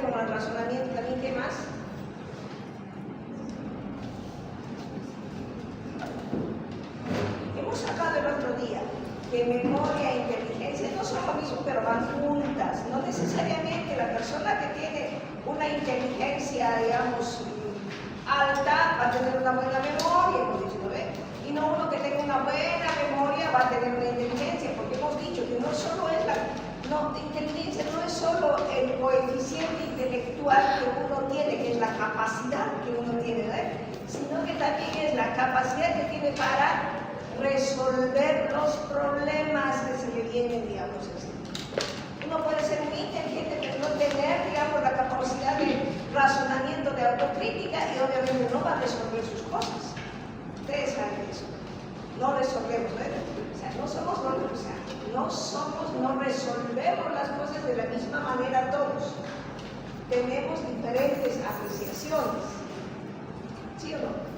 ver con el razonamiento también. ¿Qué más? Hemos sacado el otro día que memoria e inteligencia no son lo mismo, pero van juntas. No necesariamente la persona que tiene una inteligencia, digamos, alta va a tener una buena memoria, hemos dicho, ¿no ve? Y no uno que tenga una buena memoria va a tener una inteligencia, porque hemos dicho que no solo es inteligencia no es solo el coeficiente intelectual que uno tiene, que es la capacidad que uno tiene, ¿verdad? Sino que también es la capacidad que tiene para resolver los problemas que se le vienen, digamos así. Uno puede ser muy inteligente, pero no tener, digamos, la capacidad de razonamiento, de autocrítica, y obviamente no va a resolver sus cosas. Ustedes saben eso. No resolvemos, ¿verdad? O sea, no resolvemos las cosas de la misma manera todos. Tenemos diferentes apreciaciones. ¿Sí o no?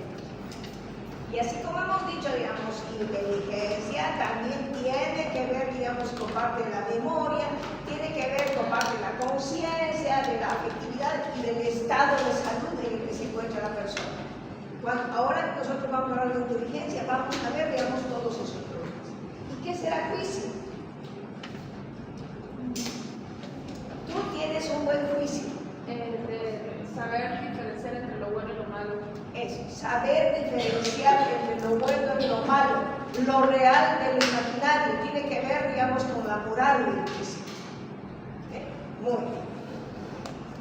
Y así como hemos dicho, digamos, inteligencia también tiene que ver, digamos, con parte de la memoria, tiene que ver con parte de la conciencia, de la afectividad y del estado de salud en el que se encuentra la persona. Ahora que nosotros vamos a hablar de inteligencia, vamos a ver, digamos, todos esos problemas. ¿Y qué será juicio? Tú tienes un buen juicio. Saber diferenciar entre lo bueno y lo malo. Eso, saber diferenciar entre lo bueno y lo malo, lo real de lo imaginario, tiene que ver, digamos, con la moral del juicio. Muy bien.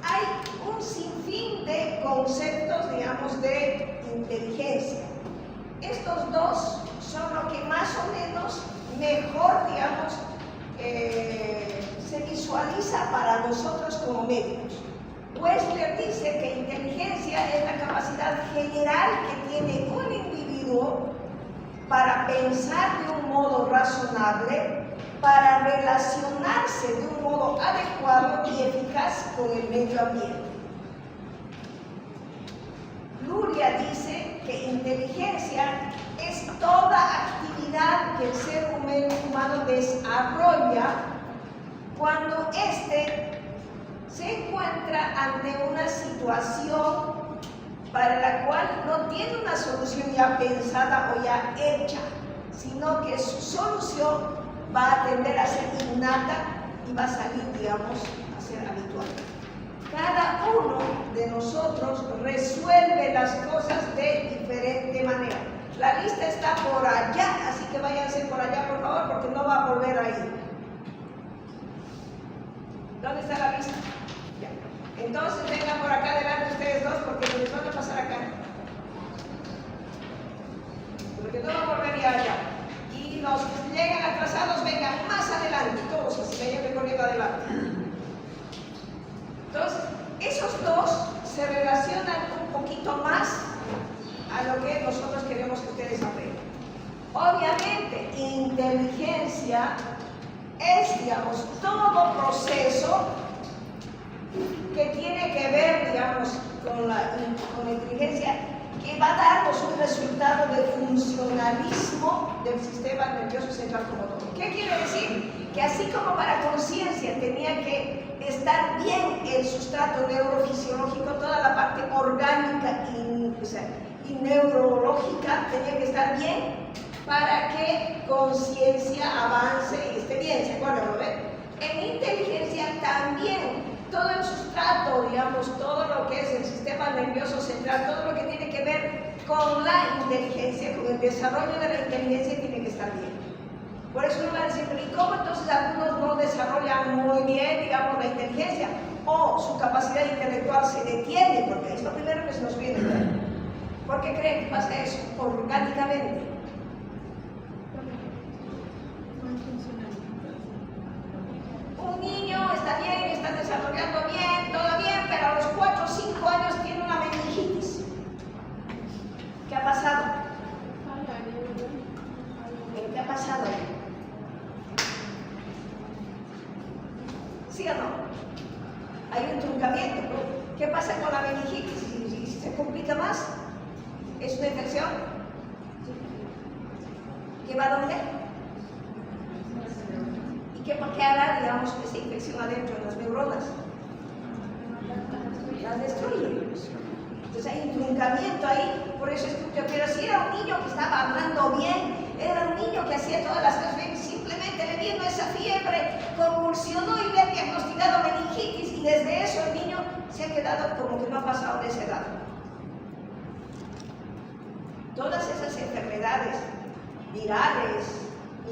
Hay un sinfín de conceptos, digamos, de inteligencia. Estos dos son lo que más o menos mejor, digamos, se visualiza para nosotros como médicos. Westler dice que inteligencia es la capacidad general que tiene un individuo para pensar de un modo razonable, para relacionarse de un modo adecuado y eficaz con el medio ambiente. Luria dice que inteligencia es toda actividad que el ser humano desarrolla cuando éste se encuentra ante una situación para la cual no tiene una solución ya pensada o ya hecha, sino que su solución va a tender a ser innata y va a salir, digamos, a ser habitual. Cada uno de nosotros resuelve las cosas de diferente manera. La lista está por allá, así que váyanse por allá, por favor, porque no va a volver ahí. ¿Dónde está la lista? Ya. Entonces vengan por acá adelante ustedes dos, porque les van a pasar acá. Porque no va a volver ya allá. Y los que llegan atrasados vengan más adelante, todos así que vayan recorriendo adelante. Entonces, esos dos se relacionan un poquito más a lo que nosotros queremos que ustedes aprendan. Obviamente, inteligencia es, digamos, todo proceso que tiene que ver, digamos, con la inteligencia, que va a darnos un resultado de funcionalismo del sistema nervioso central como todo. ¿Qué quiere decir? Que así como para conciencia tenía que estar bien el sustrato neurofisiológico, toda la parte orgánica y neurológica tenía que estar bien para que conciencia avance y esté bien. ¿Se acuerdan? ¿Lo ven? En inteligencia también todo el sustrato, digamos, todo lo que es el sistema nervioso central, todo lo que tiene que ver con la inteligencia, con el desarrollo de la inteligencia, tiene que estar bien. Por eso uno va a decir, ¿y cómo entonces algunos no desarrollan muy bien, digamos, la inteligencia? O su capacidad intelectual se detiene, porque es lo primero que se nos viene. ¿Por qué creen que pasa eso? Orgánicamente. Un niño está bien, está desarrollando bien, todo bien, pero a los 4 o 5 años tiene una meningitis. ¿Qué ha pasado? ¿Qué ha pasado? ¿Sí o no? Hay un truncamiento. ¿Qué pasa con la meningitis? Si se complica más, ¿es una infección? ¿Qué va a dónde? ¿Y qué hará, digamos, esa infección adentro de las neuronas? las destruye. Entonces hay un truncamiento ahí, por eso es que, pero si era un niño que estaba hablando bien, era un niño que hacía todas las cosas bien, simplemente le vino esa fiebre, convulsionó y le ha diagnosticado meningitis, y desde eso el niño se ha quedado como que no ha pasado de esa edad. Todas esas enfermedades virales,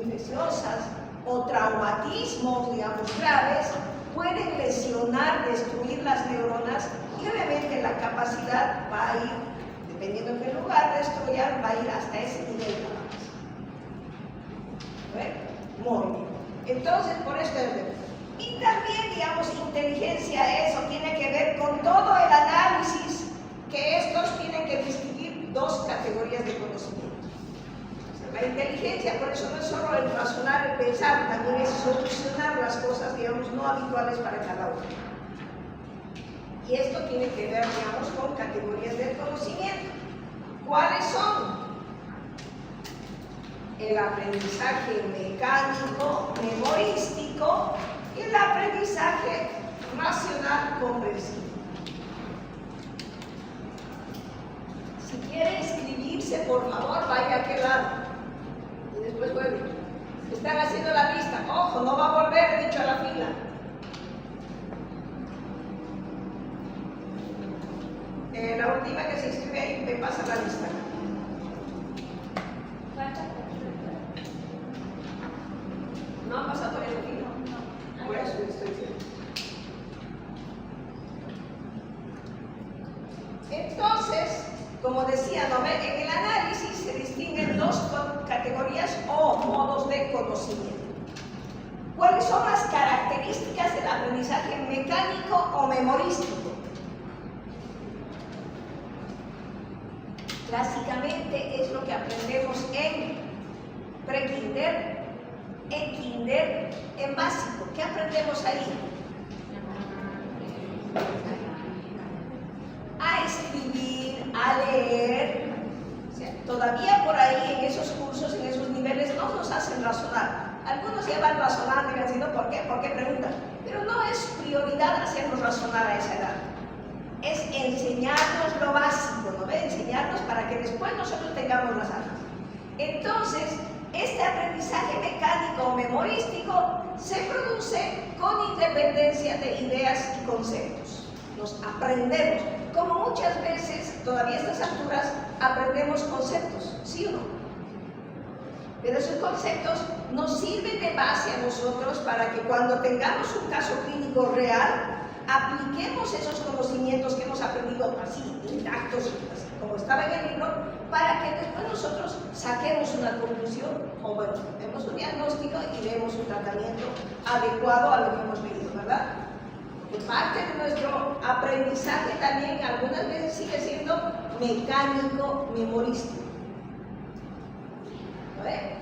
infecciosas o traumatismos, digamos, graves, pueden lesionar, destruir las neuronas, y obviamente la capacidad va a ir, dependiendo en qué lugar destruyar, va a ir hasta ese nivel nada más. Muy bien. Entonces, por esto es de... Y también, digamos, inteligencia, eso tiene que ver con todo el análisis, que estos tienen que distinguir dos categorías de conocimiento. La inteligencia, por eso no es solo el razonar, el pensar, también es solucionar las cosas, digamos, no habituales para cada uno. Y esto tiene que ver, digamos, con categorías del conocimiento. ¿Cuáles son? El aprendizaje mecánico, memorístico, y el aprendizaje racional comprensivo. Si quiere inscribirse, por favor, vaya a aquel lado. Y después vuelve. Están haciendo la lista. Ojo, no va a volver, dicho, a la fila. La última que se inscribe ahí me pasa la lista. ¿No han pasado todavía la fila? Por eso estoy diciendo. Entonces, como decía, ¿no? En el análisis se distinguen dos categorías o modos de conocimiento. ¿Cuáles son las características del aprendizaje mecánico o memorístico? Clásicamente es lo que aprendemos en prekinder, en kinder, en básico. ¿Qué aprendemos ahí? A escribir, a leer. O sea, todavía por ahí en esos cursos, en esos niveles, no nos hacen razonar. Algunos ya van razonando y diciendo ¿por qué? ¿Por qué preguntan? Pero no es prioridad hacernos razonar a esa edad. Es enseñarnos lo básico, ¿no ve? Enseñarnos para que después nosotros tengamos las armas. Entonces, este aprendizaje mecánico o memorístico se produce con independencia de ideas y conceptos. Nos aprendemos, como muchas veces, todavía a estas alturas, aprendemos conceptos, ¿sí o no? Pero esos conceptos nos sirven de base a nosotros para que cuando tengamos un caso clínico real, apliquemos esos conocimientos que hemos aprendido así, intactos, como estaba en el libro, para que después nosotros saquemos una conclusión, o bueno, vemos un diagnóstico y demos un tratamiento adecuado a lo que hemos leído, ¿verdad? Porque parte de nuestro aprendizaje también algunas veces sigue siendo mecánico, memorístico. ¿Vale?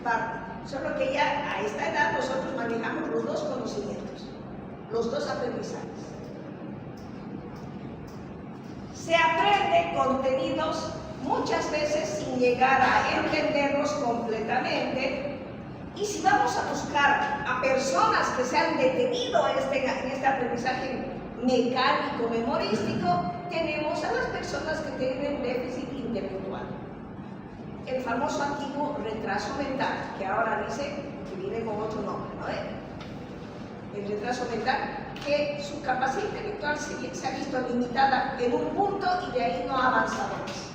Parte. Solo que ya a esta edad nosotros manejamos los dos conocimientos, los dos aprendizajes. Se aprende contenidos muchas veces sin llegar a entenderlos completamente, y si vamos a buscar a personas que se han detenido en este aprendizaje mecánico, memorístico, tenemos a las personas que tienen déficit intelectual. El famoso antiguo retraso mental, que ahora dice que viene con otro nombre, ¿no? El retraso mental, que su capacidad intelectual se ha visto limitada en un punto y de ahí no ha avanzado más.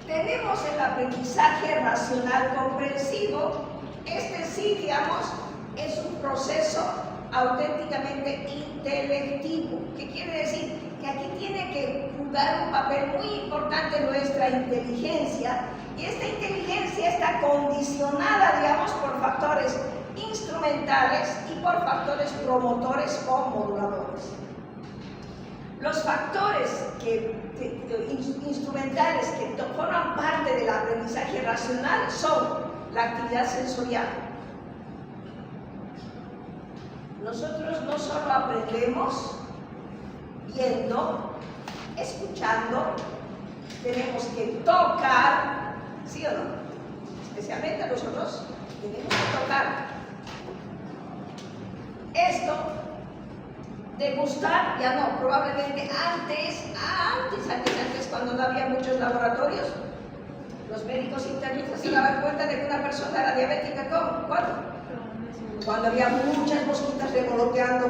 Tenemos el aprendizaje racional comprensivo. Este sí, digamos, es un proceso auténticamente intelectivo. ¿Qué quiere decir? Que aquí tiene que jugar un papel muy importante nuestra inteligencia, y esta inteligencia está condicionada, digamos, por factores instrumentales y por factores promotores o moduladores. Los factores instrumentales que forman parte del aprendizaje racional son la actividad sensorial. Nosotros no solo aprendemos viendo, escuchando, tenemos que tocar, ¿sí o no? Especialmente nosotros tenemos que tocar. Esto degustar, ya no, probablemente antes, cuando no había muchos laboratorios, los médicos internistas se daban cuenta de que una persona era diabética. ¿Cómo? ¿Cuándo? Cuando había muchas mosquitas revoloteando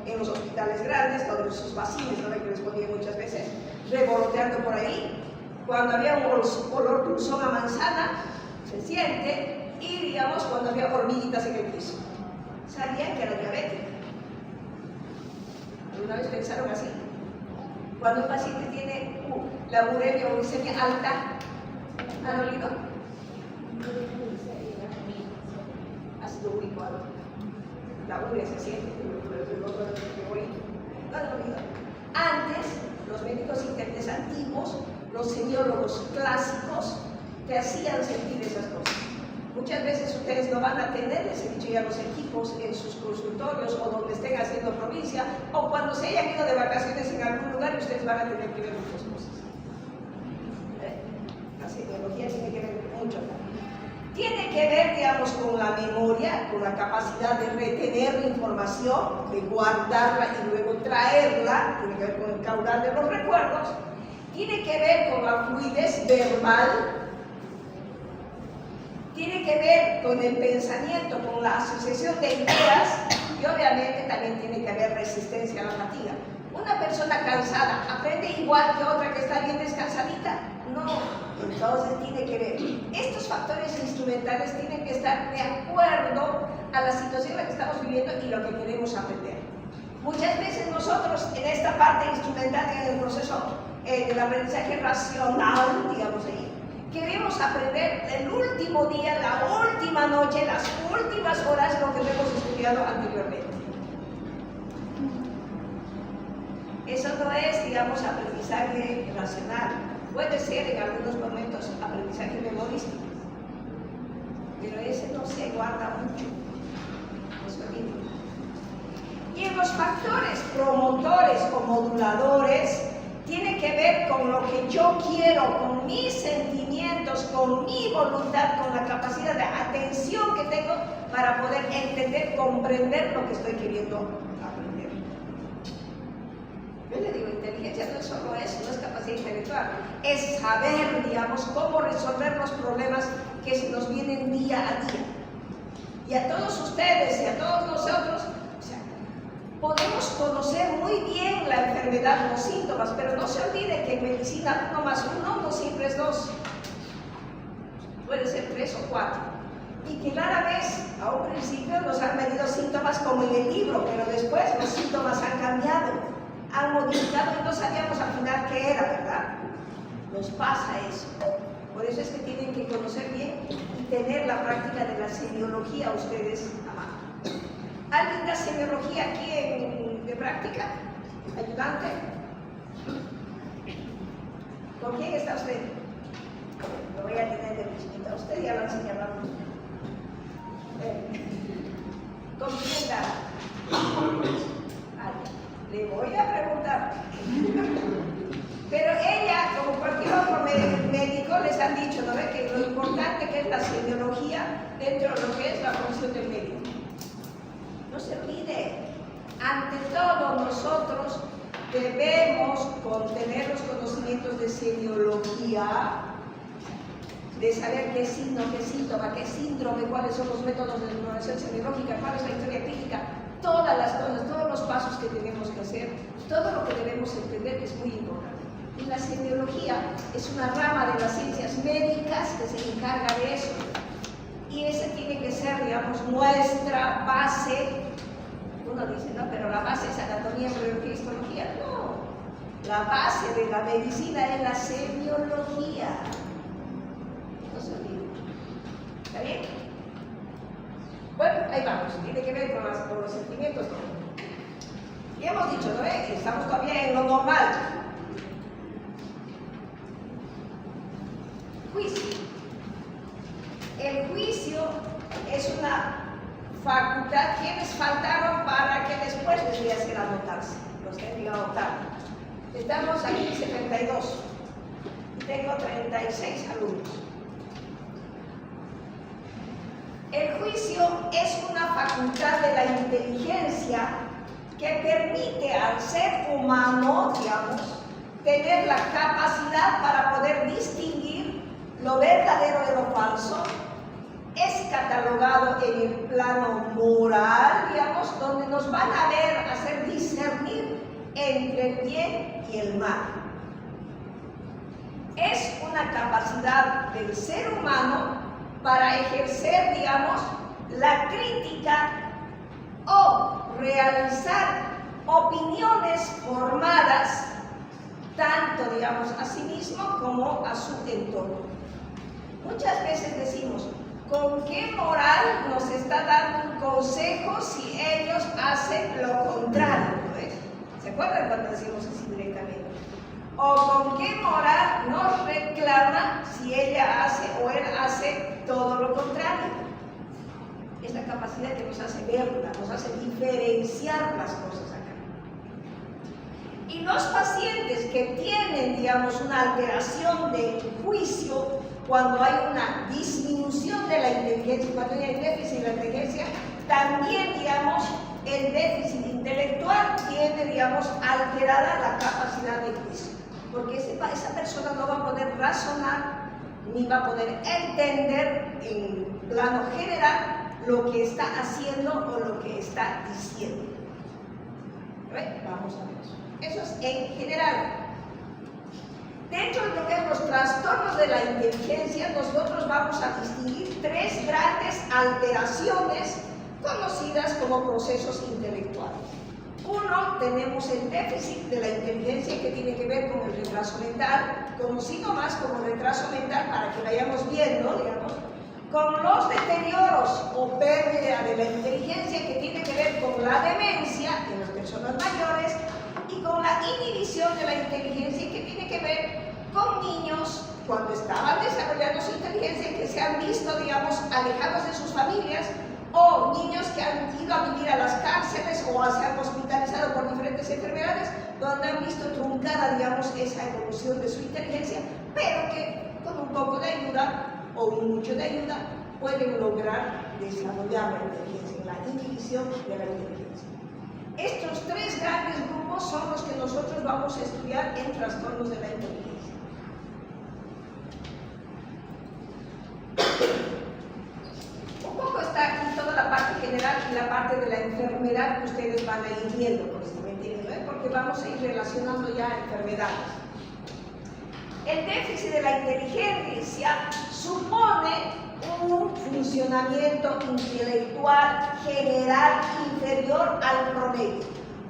en los hospitales grandes, todos esos vacines, ¿no? Que les ponían muchas veces, revoloteando por ahí. Cuando había un olor dulzón a manzana, se siente, y digamos cuando había hormiguitas en el piso. Sabían que era diabética. ¿Alguna vez pensaron así? Cuando un paciente tiene la uremia o glicemia alta, ¿han oído? Ácido úrico alto. La urea se siente, ¿no han oído? Antes, los médicos internistas antiguos, los semiólogos clásicos, te hacían sentir esas cosas. Muchas veces ustedes no van a tener, les he dicho ya, los equipos en sus consultorios o donde estén haciendo provincia, o cuando se hayan ido de vacaciones en algún lugar y ustedes van a tener que ver muchas cosas. La semiología tiene que ver mucho también. Tiene que ver, digamos, con la memoria, con la capacidad de retener la información, de guardarla y luego traerla, tiene que ver con el caudal de los recuerdos, tiene que ver con la fluidez verbal, tiene que ver con el pensamiento, con la asociación de ideas, y obviamente también tiene que haber resistencia a la fatiga. Una persona cansada aprende igual que otra que está bien descansadita. No, entonces tiene que ver. Estos factores instrumentales tienen que estar de acuerdo a la situación en la que estamos viviendo y lo que queremos aprender. Muchas veces nosotros en esta parte instrumental, en el proceso del aprendizaje racional, digamos ahí, queremos aprender el último día, la última noche, las últimas horas, lo que hemos estudiado anteriormente. Eso no es, digamos, aprendizaje racional. Puede ser en algunos momentos aprendizaje memorístico, pero ese no se guarda mucho. Eso mismo. Y en los factores promotores o moduladores, tiene que ver con lo que yo quiero, con mis sentimientos, con mi voluntad, con la capacidad de atención que tengo para poder entender, comprender lo que estoy queriendo aprender. Yo le digo, inteligencia no es solo eso, no es capacidad intelectual, es saber, digamos, cómo resolver los problemas que se nos vienen día a día. Y a todos ustedes y a todos nosotros, podemos conocer muy bien la enfermedad, los síntomas, pero no se olvide que en medicina 1 más 1 no siempre es 2. Puede ser 3 o 4. Y que rara vez, a un principio, nos han venido síntomas como en el libro, pero después los síntomas han cambiado, han modificado y no sabíamos al final qué era, ¿verdad? Nos pasa eso. Por eso es que tienen que conocer bien y tener la práctica de la semiología ustedes a mano. ¿Alguien da semiología aquí de práctica? ¿Ayudante? ¿Con quién está usted? Lo voy a tener de visita. Usted ya lo ha enseñado. ¿Con quién da? Le voy a preguntar. Pero ella, como cualquier otro médico, les han dicho, ¿no ve? Que lo importante que es la semiología dentro de lo que es la función del médico. No se olvide, ante todo nosotros debemos contener los conocimientos de semiología, de saber qué signo, qué síntoma, qué síndrome, cuáles son los métodos de exploración semiológica, cuál es la historia clínica, todas las cosas, todos los pasos que tenemos que hacer, todo lo que debemos entender es muy importante. Y la semiología es una rama de las ciencias médicas que se encarga de eso. Y esa tiene que ser, digamos, nuestra base. Uno dice, no, pero la base es anatomía, embriología y histología. No, la base de la medicina es la semiología. No se olvide. ¿Está bien? Bueno, ahí vamos. Tiene que ver con los sentimientos. Y hemos dicho, ¿no? Estamos todavía en lo normal. Juicio. El juicio es una facultad. ¿Quiénes faltaron para que después les voy a hacer anotarse? Los que han llegado tarde. Estamos aquí en 72. Tengo 36 alumnos. El juicio es una facultad de la inteligencia que permite al ser humano, digamos, tener la capacidad para poder distinguir lo verdadero de lo falso. Es catalogado en el plano moral, digamos, donde nos van a ver, hacer discernir entre el bien y el mal. Es una capacidad del ser humano para ejercer, digamos, la crítica o realizar opiniones formadas tanto, digamos, a sí mismo como a su entorno. Muchas veces decimos, ¿con qué moral nos está dando un consejo si ellos hacen lo contrario? ¿Se acuerdan cuando decimos así directamente? ¿O con qué moral nos reclama si ella hace o él hace todo lo contrario? Es la capacidad que nos hace verla, nos hace diferenciar las cosas acá. Y los pacientes que tienen, digamos, una alteración de juicio, cuando hay una disminución de la inteligencia, cuando hay déficit de la inteligencia, también, digamos, el déficit intelectual tiene, digamos, alterada la capacidad de juicio. Porque esa persona no va a poder razonar, ni va a poder entender en plano general lo que está haciendo o lo que está diciendo. Vamos a ver eso. Eso es en general. Dentro de lo que es los trastornos de la inteligencia, nosotros vamos a distinguir tres grandes alteraciones conocidas como procesos intelectuales. Uno, tenemos el déficit de la inteligencia que tiene que ver con el retraso mental, conocido más como retraso mental para que vayamos viendo, digamos, con los deterioros o pérdida de la inteligencia que tiene que ver con la demencia en las personas mayores y con la inhibición de la inteligencia que tiene que ver con niños cuando estaban desarrollando su inteligencia que se han visto, digamos, alejados de sus familias, o niños que han ido a vivir a las cárceles o se han hospitalizado por diferentes enfermedades, donde han visto truncada, digamos, esa evolución de su inteligencia, pero que con un poco de ayuda o mucho de ayuda pueden lograr desarrollar la inteligencia, la inhibición de la inteligencia. Estos tres grandes grupos son los que nosotros vamos a estudiar en trastornos de la inteligencia. Un poco está aquí toda la parte general y la parte de la enfermedad que ustedes van a ir viendo, porque vamos a ir relacionando ya enfermedades. El déficit de la inteligencia supone un funcionamiento intelectual general inferior al promedio.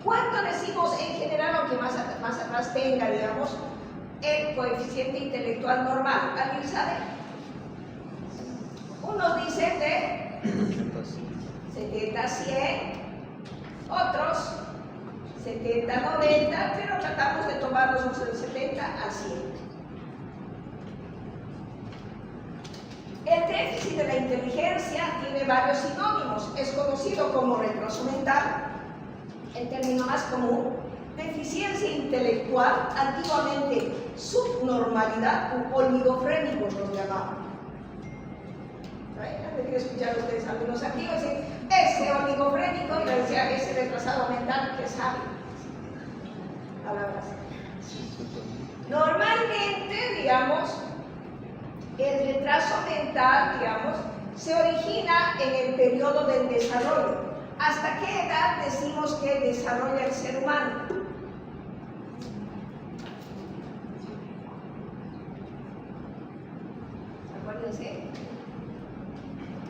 ¿Cuánto decimos en general, aunque más atrás tenga, digamos, el coeficiente intelectual normal? ¿Alguien sabe? Unos dicen de 70 a 100, otros 70 a 90, pero tratamos de tomarlos de 70 a 100. El déficit de la inteligencia tiene varios sinónimos. Es conocido como retraso mental, el término más común, deficiencia intelectual, antiguamente subnormalidad u oligofrénicos los llamaban. He de escuchar a ustedes algunos antiguos decir, ese oligofrénico, y le decía, ese retrasado mental, que sabe. Palabras. Normalmente, digamos, el retraso mental, digamos, se origina en el periodo del desarrollo. ¿Hasta qué edad decimos que desarrolla el ser humano? Acuérdense.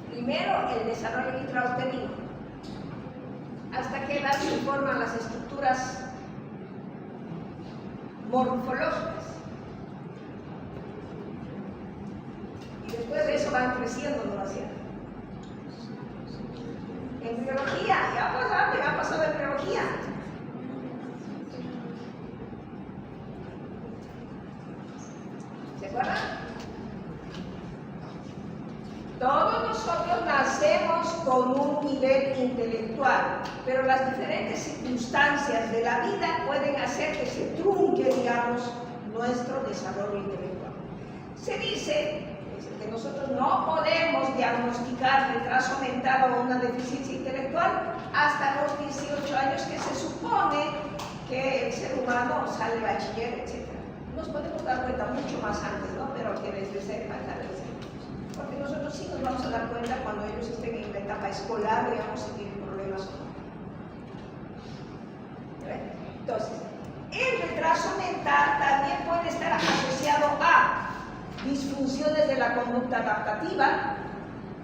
Primero, el desarrollo intrauterino. ¿Hasta qué edad se forman las estructuras morfológicas? Y después de eso van creciendo, ¿no es cierto? En biología, ya ha pasado en biología. ¿Se acuerdan? Todos nosotros nacemos con un nivel intelectual, pero las diferentes circunstancias de la vida pueden hacer que se trunque, digamos, nuestro desarrollo intelectual. Se dice que nosotros no podemos diagnosticar retraso mental o una deficiencia intelectual hasta los 18 años, que se supone supone que el ser humano sale bachiller, etc. Nos podemos dar cuenta mucho más antes, ¿no? Pero que desde cerca, porque nosotros sí nos vamos a dar cuenta cuando ellos estén en la etapa escolar, digamos, si tienen problemas o no. Entonces, el retraso mental también puede estar asociado a disfunciones de la conducta adaptativa,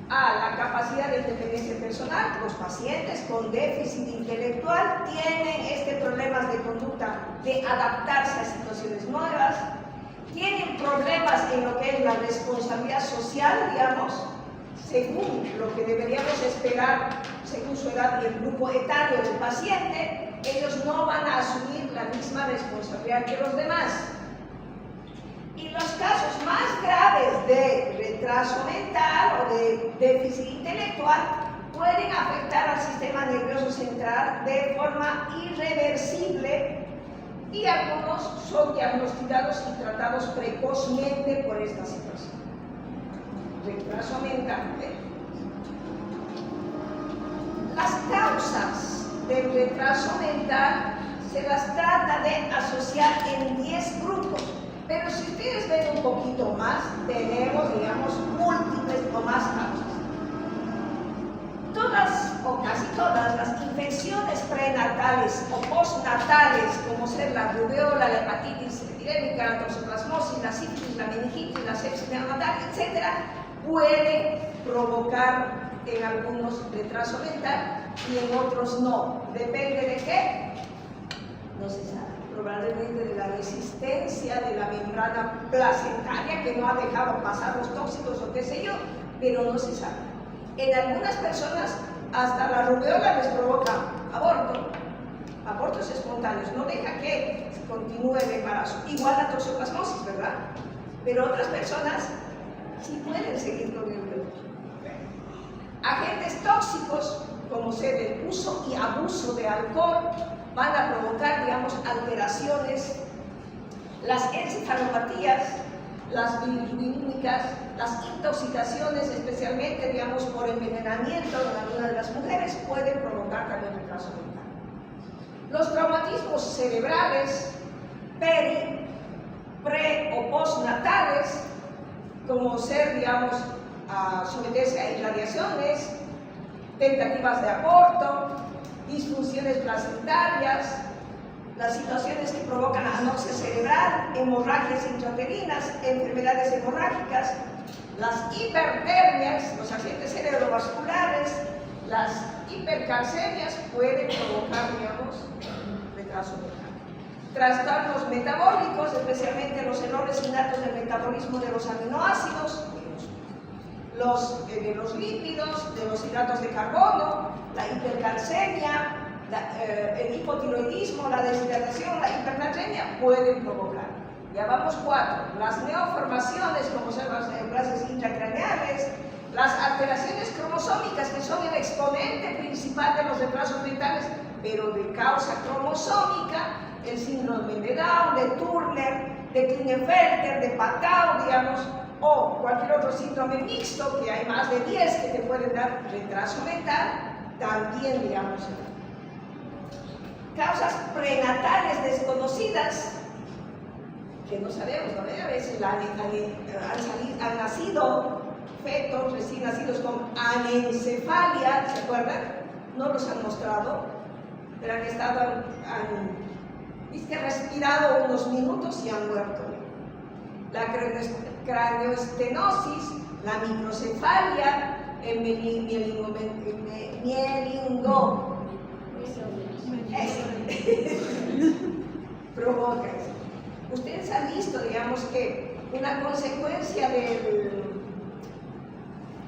a la capacidad de independencia personal. Los pacientes con déficit intelectual tienen problemas de conducta de adaptarse a situaciones nuevas, tienen problemas en lo que es la responsabilidad social, digamos, según lo que deberíamos esperar, según su edad y el grupo etario del paciente. Ellos no van a asumir la misma responsabilidad que los demás. Y los casos más graves de retraso mental o de déficit intelectual pueden afectar al sistema nervioso central de forma irreversible y algunos son diagnosticados y tratados precozmente por esta situación. Retraso mental. Las causas del retraso mental se las trata de asociar en 10 grupos, pero si ustedes ven un poquito más, tenemos, digamos, múltiples o más causas. Todas o casi todas las infecciones prenatales o postnatales, como ser la rubeola, la hepatitis epidémica, la toxoplasmosis, la sífilis, la meningitis, la sepsis neonatal, etc., pueden provocar en algunos retraso mental y en otros no. ¿Depende de qué? No se sabe. Probablemente de la resistencia de la membrana placentaria que no ha dejado pasar los tóxicos o qué sé yo, pero no se sabe. En algunas personas hasta la rubeola les provoca abortos espontáneos, no deja que continúe el embarazo. Igual la toxoplasmosis, ¿verdad? Pero otras personas sí pueden seguir con el bebé. Agentes tóxicos, como ser el uso y abuso de alcohol, van a provocar, digamos, alteraciones, las encefalopatías, las bilirrubínicas, las intoxicaciones, especialmente, digamos, por envenenamiento en algunas de las mujeres, pueden provocar también retraso mental. Los traumatismos cerebrales, pre o postnatales, como ser, digamos, someterse a irradiaciones, tentativas de aborto, disfunciones placentarias, las situaciones que provocan anoxia cerebral, hemorragias intrauterinas, enfermedades hemorrágicas, las hipertermias, los accidentes cerebrovasculares, las hipercalcemias pueden provocar, digamos, retraso mental. Trastornos metabólicos, especialmente los errores innatos del metabolismo de los aminoácidos, de los lípidos, de los hidratos de carbono, la hipercalcemia, el hipotiroidismo, la deshidratación, la hipernatremia pueden provocar. Ya vamos 4. Las neoformaciones, como son las neoplasias intracraneales, las alteraciones cromosómicas, que son el exponente principal de los retrasos mentales, pero de causa cromosómica, el síndrome de Down, de Turner, de Klinefelter, de Patau, digamos, o cualquier otro síndrome mixto, que hay más de 10 que te pueden dar retraso mental, también, digamos. Causas prenatales desconocidas, que no sabemos, ¿no? A veces han nacido fetos recién nacidos con anencefalia, ¿se acuerdan? No los han mostrado, pero han estado, respirado unos minutos y han muerto. La craneoestenosis, la microcefalia, el mielingo provoca eso. Ustedes han visto, digamos, que una consecuencia de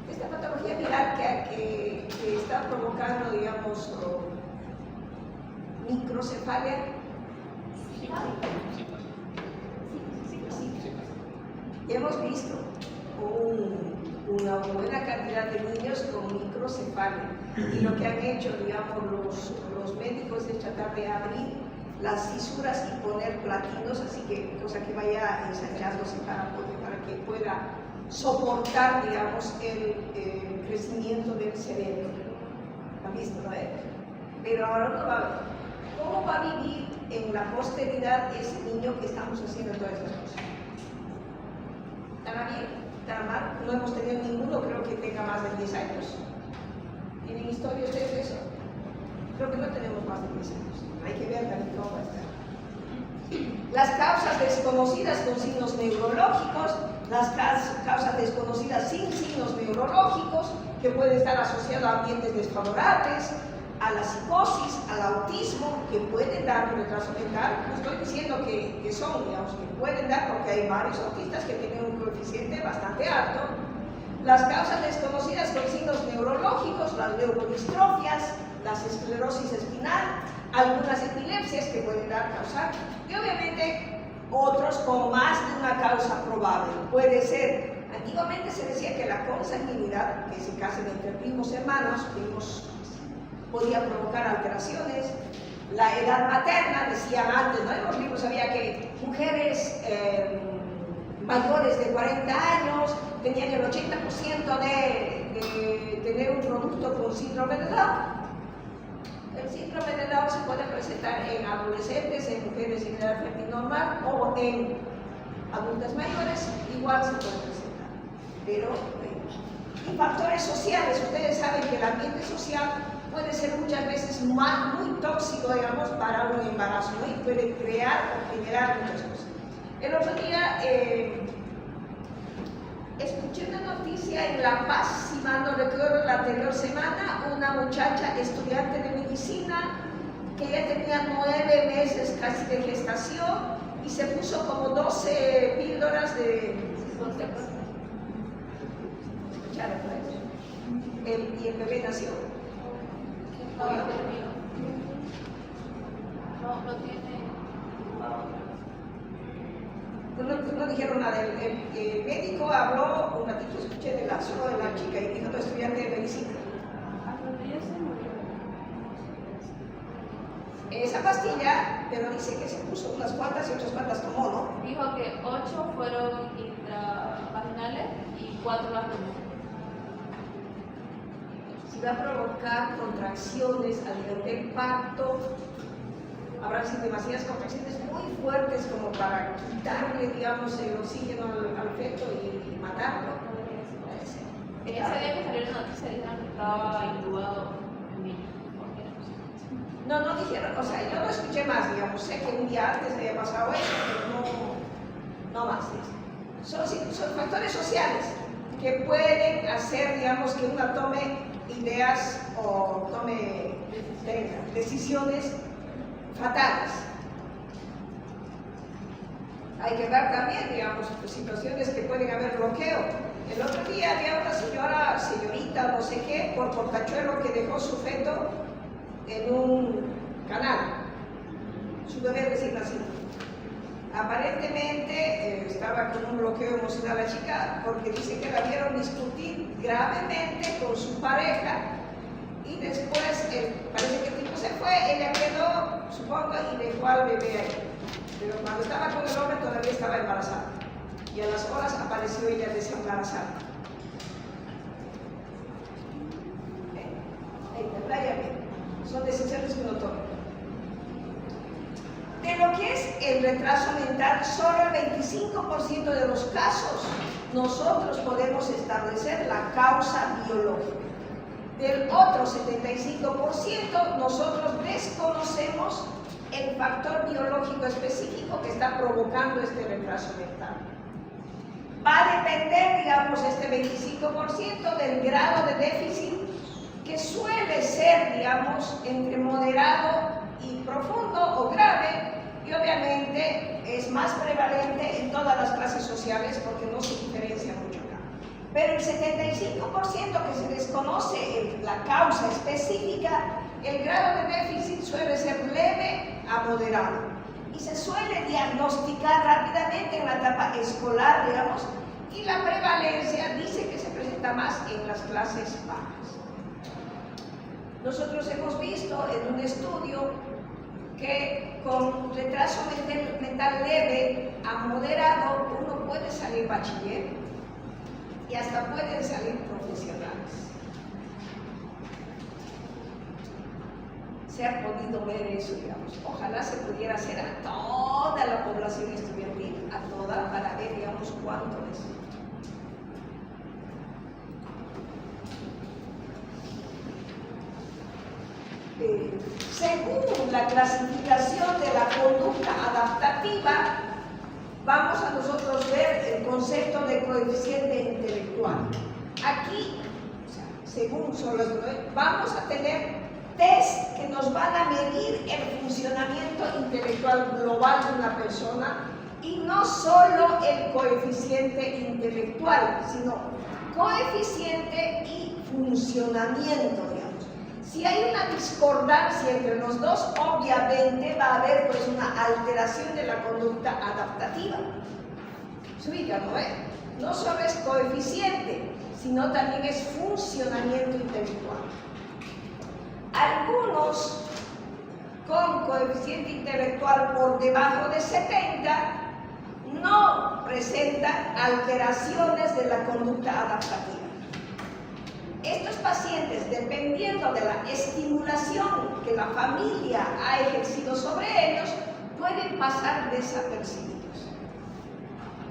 esta patología viral que está provocando, digamos, microcefalia. Y hemos visto una buena cantidad de niños con microcefalia, y lo que han hecho, digamos, los médicos es tratar de abrir las fisuras y poner platinos, así que, cosa que vaya ensanchándose para que pueda soportar, digamos, el crecimiento del cerebro. ¿Han visto, no? Pero ahora no va a haber. ¿cómo va a vivir en la posteridad ese niño que estamos haciendo todas esas cosas? ¿Estará bien? ¿Estará mal? No hemos tenido ninguno, creo que tenga más de 10 años. ¿Tienen historia ustedes de eso? Creo que no tenemos más de 10 años. Hay que ver también cómo va a estar. Las causas desconocidas con signos neurológicos, las causas desconocidas sin signos neurológicos, que pueden estar asociadas a ambientes desfavorables, a la psicosis, al autismo, que pueden dar un retraso mental. No estoy diciendo que son, digamos, que pueden dar, porque hay varios autistas que tienen un coeficiente bastante alto. Las causas desconocidas con signos neurológicos, las leukodistrofias, las esclerosis espinal, algunas epilepsias que pueden causar, y obviamente otros con más de una causa probable. Puede ser, antiguamente se decía que la consanguinidad, que se casen entre primos hermanos, podía provocar alteraciones. La edad materna, decían antes, ¿no? En los libros había que mujeres mayores de 40 años tenían el 80% de tener un producto con síndrome de Down. El síndrome de Down se puede presentar en adolescentes, en mujeres en edad fértil normal o en adultas mayores, igual se puede presentar. Pero, y factores sociales, ustedes saben que el ambiente social puede ser muchas veces muy tóxico, digamos, para un embarazo, ¿no? Y puede crear o generar muchas cosas. El otro día escuché una noticia en La Paz, si mal no recuerdo, la anterior semana, una muchacha estudiante de medicina que ya tenía 9 meses casi de gestación y se puso como 12 píldoras de... ¿Escucharon, pues? Y el bebé nació. No tiene. No dijeron nada. El médico habló un ratito, escuché de la chica y dijo, estudiante de medicina. Esa pastilla, pero dice que se puso unas cuantas y otras cuantas tomó, ¿no? Dijo que 8 fueron intravaginales y 4 las tomó. Si va a provocar contracciones a nivel del parto, habrá sido demasiadas contracciones muy fuertes como para quitarle, digamos, el oxígeno al feto y matarlo. En ese día que salió la noticia dijeron que estaba intubado el niño. No dijeron, o sea, yo no escuché más, digamos, sé que un día antes había pasado eso, pero no más. Son factores sociales que pueden hacer, digamos, que uno tome ideas o tome decisiones fatales. Hay que ver también, digamos, situaciones que pueden haber bloqueo. El otro día había una señorita, no sé qué, por portachuelo que dejó su feto en un canal, su bebé recién nacido. Aparentemente estaba con un bloqueo emocional la chica porque dice que la vieron discutir gravemente con su pareja y después parece que el tipo se fue, ella quedó, supongo, y dejó al bebé ahí. Pero cuando estaba con el hombre todavía estaba embarazada y a las horas apareció ella desembarazada. En la playa, son decisiones que uno toma. De lo que es el retraso mental, solo el 25% de los casos nosotros podemos establecer la causa biológica. Del otro 75% nosotros desconocemos el factor biológico específico que está provocando este retraso mental. Va a depender, digamos, este 25% del grado de déficit que suele ser, digamos, entre moderado y profundo o grave, y obviamente es más prevalente en todas las clases sociales porque no se diferencia mucho acá. Pero el 75% que se desconoce la causa específica, el grado de déficit suele ser leve a moderado y se suele diagnosticar rápidamente en la etapa escolar, digamos, y la prevalencia dice que se presenta más en las clases bajas. Nosotros hemos visto en un estudio que con retraso mental leve a moderado uno puede salir bachiller y hasta pueden salir profesionales. se ha podido ver eso, digamos. Ojalá se pudiera hacer a toda la población estudiantil, a toda, para ver, digamos, cuánto es. Según la clasificación de la conducta adaptativa, vamos a nosotros ver el concepto de coeficiente intelectual. Aquí, o sea, según solo vamos a tener test que nos van a medir el funcionamiento intelectual global de una persona, y no solo el coeficiente intelectual, sino coeficiente y funcionamiento, digamos. Si hay una discordancia entre los dos, obviamente va a haber pues una alteración de la conducta adaptativa. Se ubica, ¿no? No solo es coeficiente, sino también es funcionamiento intelectual. Algunos con coeficiente intelectual por debajo de 70 no presentan alteraciones de la conducta adaptativa. Estos pacientes, dependiendo de la estimulación que la familia ha ejercido sobre ellos, pueden pasar desapercibidos.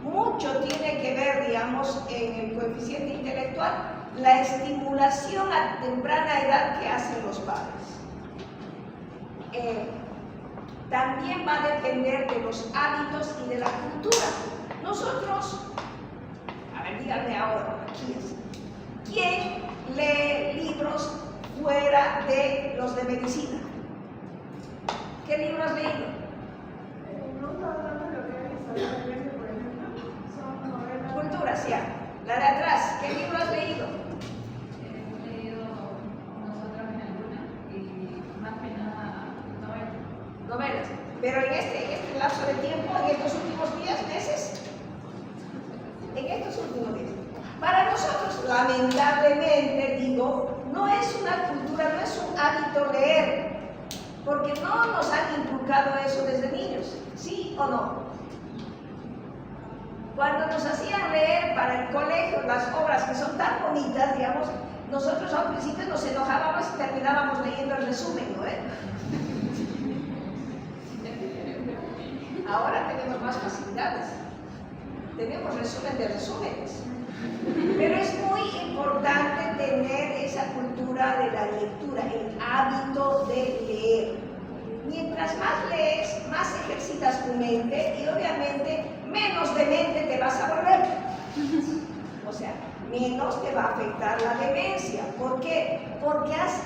Mucho tiene que ver, digamos, en el coeficiente intelectual, la estimulación a temprana edad que hacen los padres. También va a depender de los hábitos y de la cultura. Nosotros, a ver, díganme ahora, aquí es, ¿quién lee libros fuera de los de medicina? ¿Qué libro has leído? No está hablando de lo que es historia de Grecia, por ejemplo. Son novelas. Culturas, ya. La de atrás, ¿qué libro has leído? Hemos leído nosotros en alguna y más que nada novelas. Novelas. Pero en este lapso de tiempo, en estos últimos días, meses, en estos últimos días. Para nosotros, lamentablemente, digo, no es una cultura, no es un hábito leer, porque no nos han inculcado eso desde niños, ¿sí o no? Cuando nos hacían leer para el colegio las obras que son tan bonitas, digamos, nosotros al principio nos enojábamos y terminábamos leyendo el resumen, ¿no? Ahora tenemos más facilidades, tenemos resumen de resúmenes. Pero es muy importante tener esa cultura de la lectura, el hábito de leer. Mientras más lees, más ejercitas tu mente y obviamente menos demente te vas a volver. O sea, menos te va a afectar la demencia. ¿Por qué? Porque has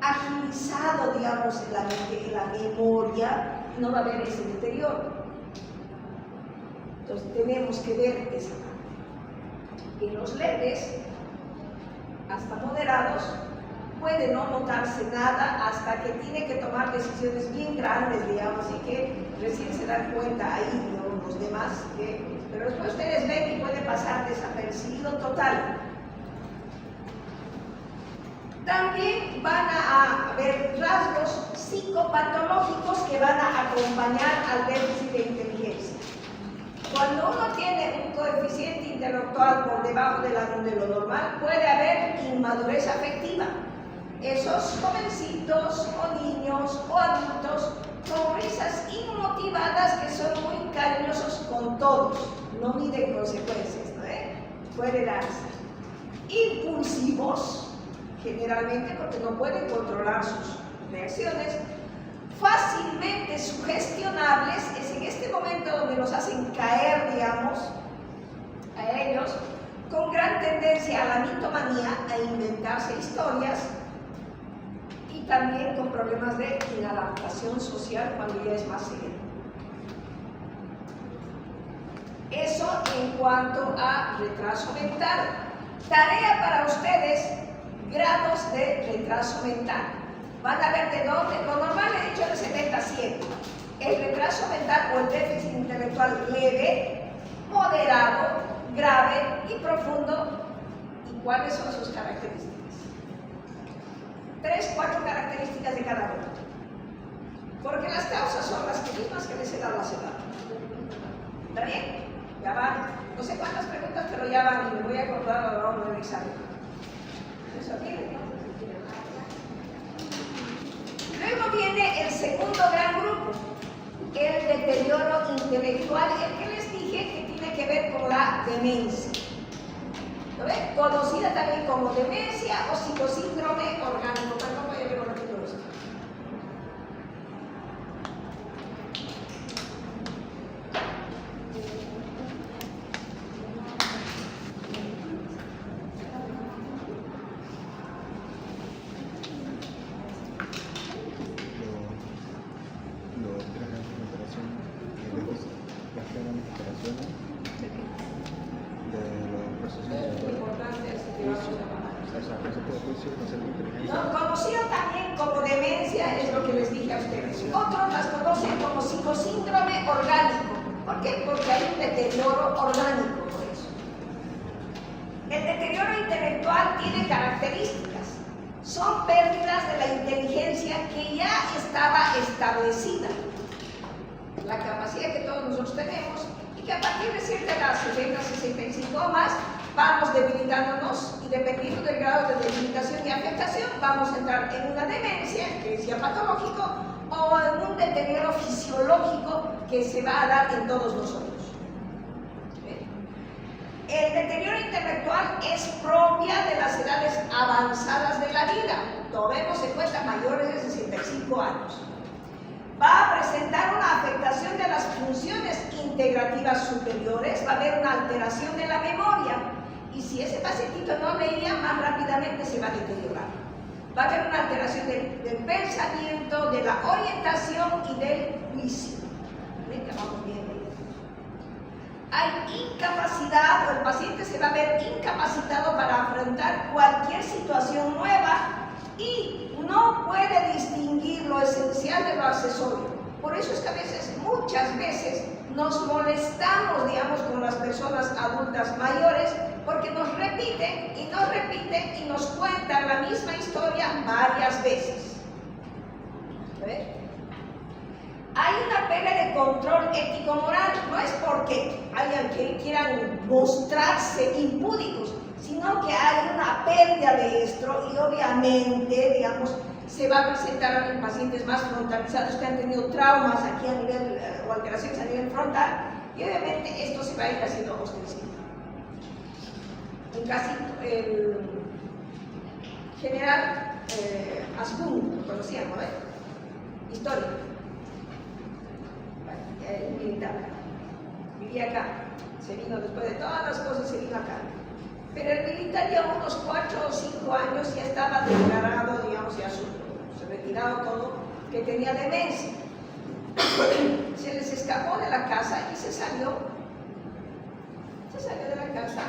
agilizado, digamos, la memoria, y no va a haber ese deterioro. Entonces tenemos que ver esa parte. En los leves, hasta moderados, puede no notarse nada hasta que tiene que tomar decisiones bien grandes, digamos, y que recién se dan cuenta ahí, ¿no? Los demás, pero después ustedes ven y puede pasar desapercibido total. También van a haber rasgos psicopatológicos que van a acompañar al déficit de inteligencia. Cuando uno tiene un coeficiente intelectual por debajo de lo normal, puede haber inmadurez afectiva. Esos jovencitos o niños o adultos con risas inmotivadas que son muy cariñosos con todos, no miden consecuencias, ¿no? Puede darse. Impulsivos, generalmente porque no pueden controlar sus reacciones. Fácilmente sugestionables, es en este momento donde los hacen caer, digamos, a ellos, con gran tendencia a la mitomanía, a inventarse historias, y también con problemas de inadaptación social cuando ya es más severo. Eso en cuanto a retraso mental. Tarea para ustedes, grados de retraso mental. Van a ver de dónde, lo normal he dicho de 70 a 100. El retraso mental o el déficit intelectual leve, moderado, grave y profundo. ¿Y cuáles son sus características? 3, 4 características de cada uno. Porque las causas son las mismas que les he dado hace rato. ¿Está bien? Ya van, no sé cuántas preguntas, pero ya van y me voy a acordar a la hora del examen. ¿Eso aquí? viene el segundo gran grupo, el deterioro intelectual, el que les dije que tiene que ver con la demencia. ¿Lo ven? Conocida también como demencia o psicosíndrome orgánico. Perdón, voy a ver un ratito esto. Conocido también como demencia, es lo que les dije a ustedes. Otros las conocen como psicosíndrome orgánico. ¿Por qué? Porque hay un deterioro orgánico por eso. El deterioro intelectual tiene características. Son pérdidas de la inteligencia que ya estaba establecida. La capacidad que todos nosotros tenemos y que a partir de cierta edad, 60, 65 o más, vamos debilitándonos y dependiendo del grado de debilitación y afectación vamos a entrar en una demencia, que es ya patológico, o en un deterioro fisiológico que se va a dar en todos nosotros. El deterioro intelectual es propia de las edades avanzadas de la vida, tomemos en cuenta mayores de 65 años. Va a presentar una afectación de las funciones integrativas superiores, va a haber una alteración de la memoria. Y si ese pacientito no leía, más rápidamente se va a deteriorar. Va a haber una alteración del pensamiento, de la orientación y del juicio. ¿Ven que vamos bien? Hay incapacidad, o el paciente se va a ver incapacitado para afrontar cualquier situación nueva y no puede distinguir lo esencial de lo accesorio. Por eso es que a veces, muchas veces, nos molestamos, digamos, con las personas adultas mayores porque nos repiten y nos cuentan la misma historia varias veces. ¿Ve? Hay una pérdida de control ético-moral, no es porque quieran mostrarse impúdicos, sino que hay una pérdida de esto y obviamente, digamos, se va a presentar en pacientes más frontalizados que han tenido traumas aquí a nivel, o alteraciones a nivel frontal, y obviamente esto se va a ir haciendo ostensivo. En casi el general Asbun, lo conocían, ¿no? Histórico. Militar. Vivía acá. Se vino después de todas las cosas, se vino acá. Pero el militar ya unos 4 o 5 años ya estaba declarado, digamos, ya se retirado todo, que tenía demencia. Se les escapó de la casa y se salió de la casa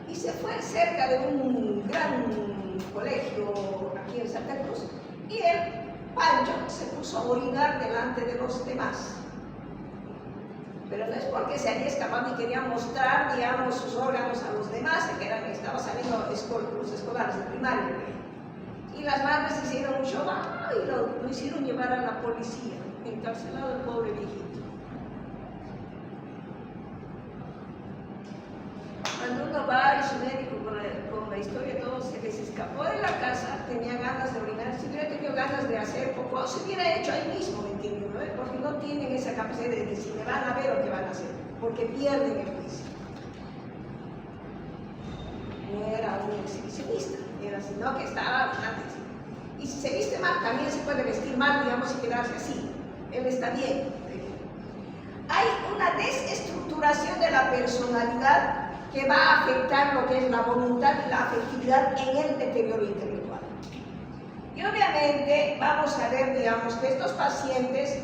y se fue cerca de un gran colegio aquí en Santa Cruz y el Pancho se puso a orinar delante de los demás. Pero no es porque se había escapado y quería mostrar, digamos, sus órganos a los demás, que estaba saliendo los escolares de primaria. Y las madres hicieron un show y lo hicieron llevar a la policía, encarcelado el pobre viejito. Cuando uno va y su médico con la historia, todo se les escapó de la casa, tenía ganas de orinar, si hubiera tenido ganas de hacer poco, se hubiera hecho ahí mismo, ¿me entienden? ¿No? Porque no tienen esa capacidad de decir, me van a ver o qué van a hacer, porque pierden el juicio. No era un exhibicionista, era sino que estaba antes. Y si se viste mal, también se puede vestir mal, digamos, y quedarse así. Él está bien. Hay una desestructuración de la personalidad que va a afectar lo que es la voluntad y la afectividad en el deterioro intelectual. Y obviamente vamos a ver, digamos, que estos pacientes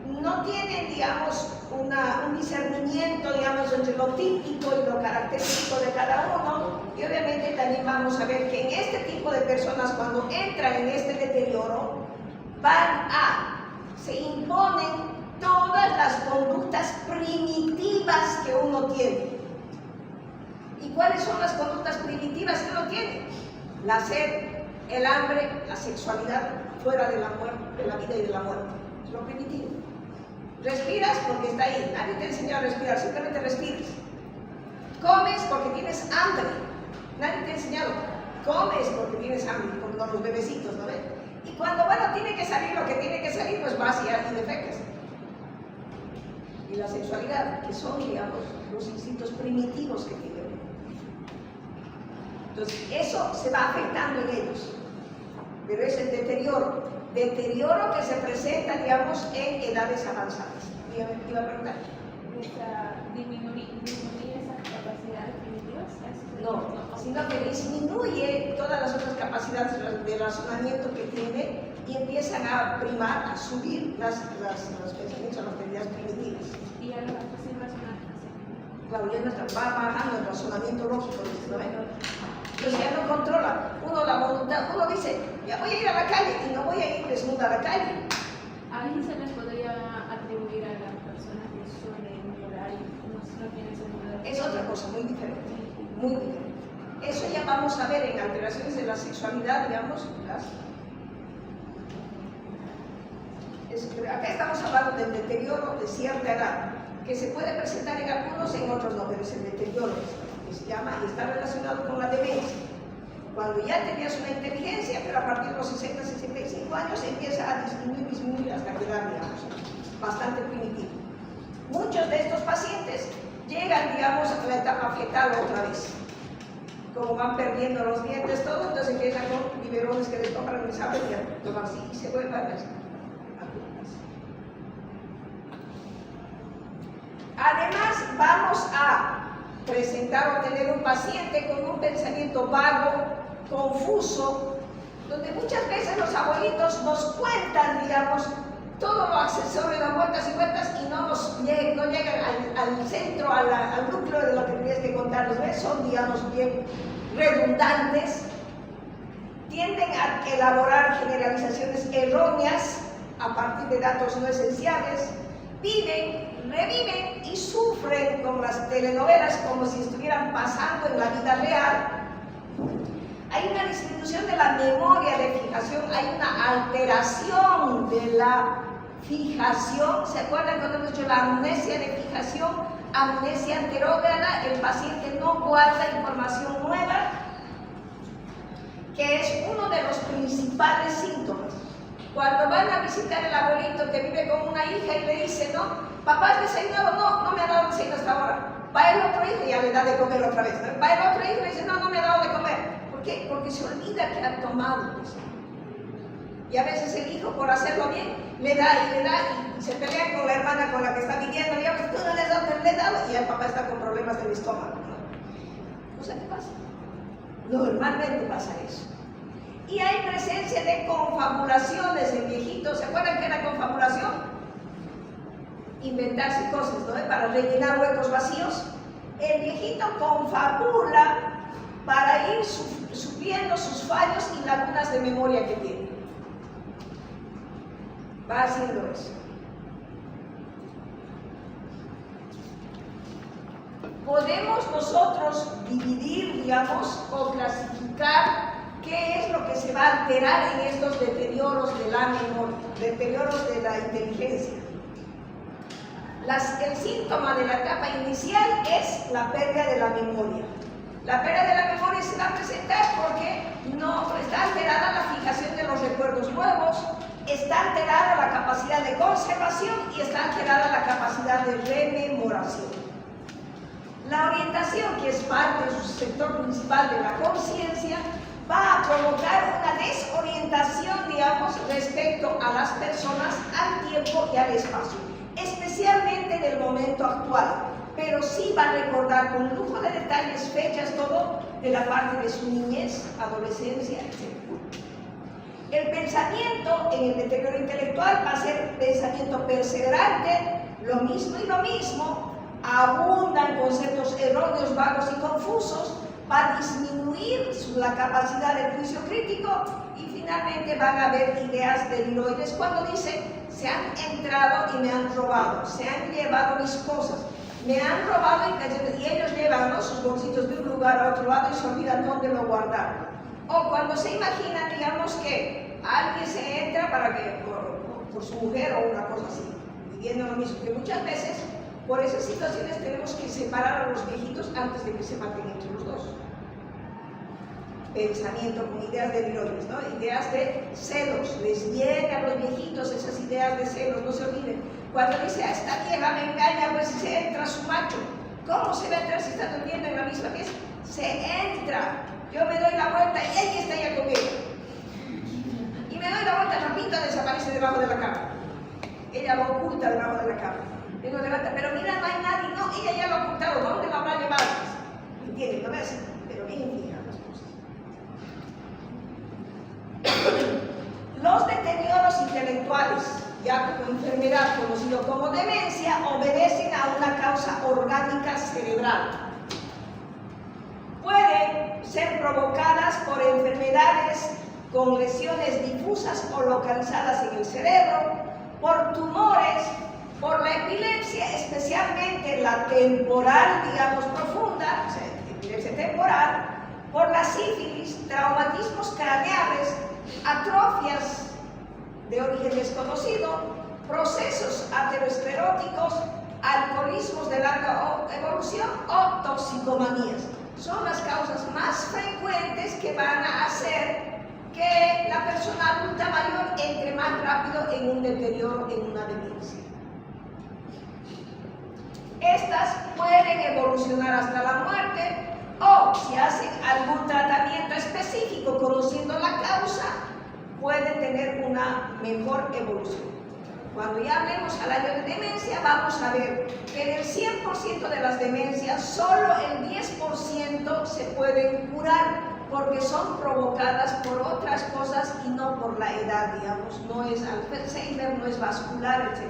no tienen, digamos, un discernimiento, digamos, entre lo típico y lo característico de cada uno. Y obviamente también vamos a ver que en este tipo de personas, cuando entran en este deterioro, se imponen todas las conductas primitivas que uno tiene. ¿Y cuáles son las conductas primitivas que uno tiene? La sed, el hambre, la sexualidad, fuera de la vida y de la muerte. Es lo primitivo. Respiras porque está ahí. Nadie te enseñó a respirar, simplemente respiras. Comes porque tienes hambre. Nadie te ha enseñado. Comes porque tienes hambre, como los bebecitos, ¿no ven? Y cuando, bueno, tiene que salir lo que tiene que salir, pues entonces vas y defecas. Y la sexualidad, que son, digamos, los instintos primitivos que tienen. Entonces, eso se va afectando en ellos. Pero es el deterioro que se presenta, digamos, en edades avanzadas. Iba a preguntar. ¿Disminuir esas capacidades primitivas? No, sino que disminuye todas las otras capacidades de razonamiento que tiene y empiezan a primar, a subir los pensamientos, las actividades primitivas. Y a los actos irracionales. Claro, ya no está, va bajando el razonamiento lógico, ¿no? Entonces ya no controla uno la voluntad, uno dice, ya voy a ir a la calle y no voy a ir desnuda a la calle. A veces se les podría atribuir a las personas que suelen llorar y no tienen seguridad. Es otra cosa muy diferente, muy diferente. Eso ya vamos a ver en alteraciones de la sexualidad, digamos, acá estamos hablando del deterioro de cierta edad, que se puede presentar en algunos, en otros no, pero es el deterioro que se llama y está relacionado con la demencia. Cuando ya tenías una inteligencia, pero a partir de los 60, 65 años empieza a disminuir hasta quedar, digamos, bastante primitivo. Muchos de estos pacientes llegan, digamos, a la etapa fetal otra vez. Como van perdiendo los dientes, todo, entonces empiezan con biberones que les compran, les abren y toman así y se vuelven a ver. Además, vamos a presentar o tener un paciente con un pensamiento vago, confuso, donde muchas veces los abuelitos nos cuentan, digamos, todo lo accesorio, las vueltas y vueltas, y no llegan al centro, al núcleo de lo que tienes que contarles. ¿Ves? Son, digamos, bien redundantes, tienden a elaborar generalizaciones erróneas a partir de datos no esenciales, viven, reviven y sufren con las telenovelas como si estuvieran pasando en la vida real. Hay una disminución de la memoria de fijación, hay una alteración de la fijación. ¿Se acuerdan cuando hemos dicho la amnesia de fijación? Amnesia anterógrada, el paciente no guarda información nueva, que es uno de los principales síntomas. Cuando van a visitar el abuelito que vive con una hija y le dice, no, papá, ¿has desayunado? No me ha dado desayuno hasta ahora. Va el otro hijo y ya le da de comer otra vez. Va el otro hijo y le dice, no me ha dado de comer. ¿Por qué? Porque se olvida que ha tomado. Y a veces el hijo, por hacerlo bien, le da y se pelea con la hermana con la que está viviendo. Y a veces tú no le has dado, le he dado, y el papá está con problemas del estómago. O sea, ¿qué pasa? Normalmente pasa eso. Y hay presencia de confabulaciones en viejitos. ¿Se acuerdan qué era confabulación? Inventarse cosas, ¿no? Para rellenar huecos vacíos. El viejito confabula para ir supliendo sus fallos y lagunas de memoria que tiene. Va haciendo eso. Podemos nosotros dividir, digamos, o clasificar qué es lo que se va a alterar en estos deterioros de la memoria, deterioros de la inteligencia. El síntoma de la etapa inicial es la pérdida de la memoria. La pérdida de la memoria se va a presentar porque no está alterada la fijación de los recuerdos nuevos, está alterada la capacidad de conservación y está alterada la capacidad de rememoración. La orientación, que es parte de su sector principal de la conciencia, va a provocar una desorientación, digamos, respecto a las personas, al tiempo y al espacio, especialmente en el momento actual, pero sí va a recordar con lujo de detalles, fechas, todo de la parte de su niñez, adolescencia, etc. El pensamiento en el deterioro intelectual va a ser pensamiento perseverante, lo mismo y lo mismo, abundan conceptos erróneos, vagos y confusos, va a disminuir la capacidad de juicio crítico y finalmente van a haber ideas deliroides cuando dicen, se han entrado y me han robado, se han llevado mis cosas, me han robado y ellos llevan, ¿no?, sus bolsitos de un lugar a otro lado y se olvidan dónde lo guardaron. O cuando se imaginan, digamos, que alguien se entra para que, por su mujer o una cosa así, viviendo lo mismo, que muchas veces por esas situaciones tenemos que separar a los viejitos antes de que se maten entre los dos. pensamiento, con ideas delirantes, ¿no? Ideas de celos. Les viene a los viejitos esas ideas de celos, no se olviden. Cuando dice, esta vieja me engaña, pues se entra su macho. ¿Cómo se va a entrar si está durmiendo en la misma pieza? Se entra. Yo me doy la vuelta y ella está ya con ella. Y me doy la vuelta, rapidito desaparece debajo de la cama. Ella lo oculta debajo de la cama. Y lo levanta, pero mira, no hay nadie. No, ella ya lo ha ocultado. ¿Dónde lo habrá llevado? ¿Entiendes? ¿No ves? Pero bien fija las cosas. Los deterioros intelectuales, ya como enfermedad conocido como demencia, obedecen a una causa orgánica cerebral. Pueden ser provocadas por enfermedades con lesiones difusas o localizadas en el cerebro, por tumores, por la epilepsia, especialmente la temporal, digamos, profunda, o sea, epilepsia temporal, por la sífilis, traumatismos craneales, atrofias de origen desconocido, procesos ateroscleróticos, alcoholismos de larga evolución o toxicomanías. Son las causas más frecuentes que van a hacer que la persona adulta mayor entre más rápido en un deterioro, en una demencia. Estas pueden evolucionar hasta la muerte o, si hacen algún tratamiento específico conociendo la causa, pueden tener una mejor evolución. Cuando ya hablemos al año de demencia, vamos a ver que del 100% de las demencias, solo el 10% se pueden curar porque son provocadas por otras cosas y no por la edad, digamos. No es Alzheimer, no es vascular, etc.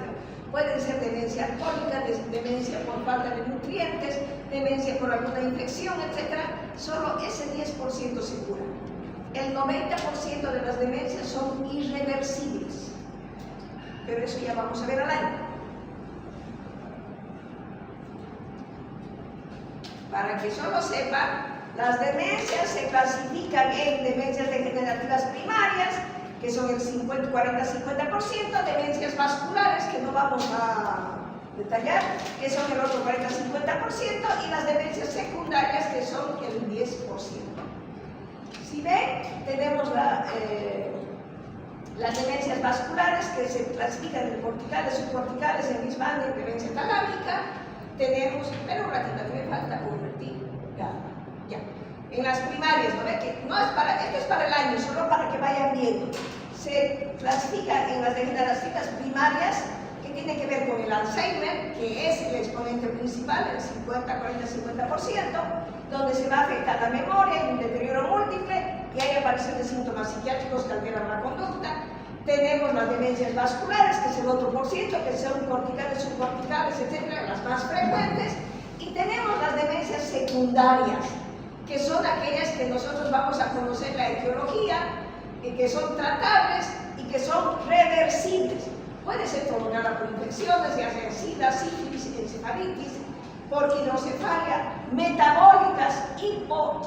Pueden ser demencia alcohólica, demencia por falta de nutrientes, demencia por alguna infección, etc. Solo ese 10% se cura. El 90% de las demencias son irreversibles. Pero eso ya vamos a ver al año. Para que solo sepan, las demencias se clasifican en demencias degenerativas primarias, que son el 40-50%, demencias vasculares, que no vamos a detallar, que son el otro 40-50%, y las demencias secundarias, que son el 10%. Si ven, tenemos las demencias vasculares, que se clasifican en corticales, subcorticales, en Hispania, en demencia talámica. Tenemos, pero un ratito, aquí me falta convertir. Ya. En las primarias, ¿no ve? Que no es para, esto es para el año, solo para que vayan viendo. Se clasifica en las degenerativas primarias, que tiene que ver con el Alzheimer, que es el exponente principal, el 50-40-50%, donde se va a afectar la memoria, hay un deterioro múltiple y hay aparición de síntomas psiquiátricos que alteran la conducta. Tenemos las demencias vasculares, que es el otro por ciento, que son corticales, subcorticales, etcétera, las más frecuentes. Y tenemos las demencias secundarias, que son aquellas que nosotros vamos a conocer la etiología, que son tratables y que son reversibles. Puede ser prolongada por infecciones, ya sea sida, sífilis, encefalitis, por hidrocefalia, metabólicas,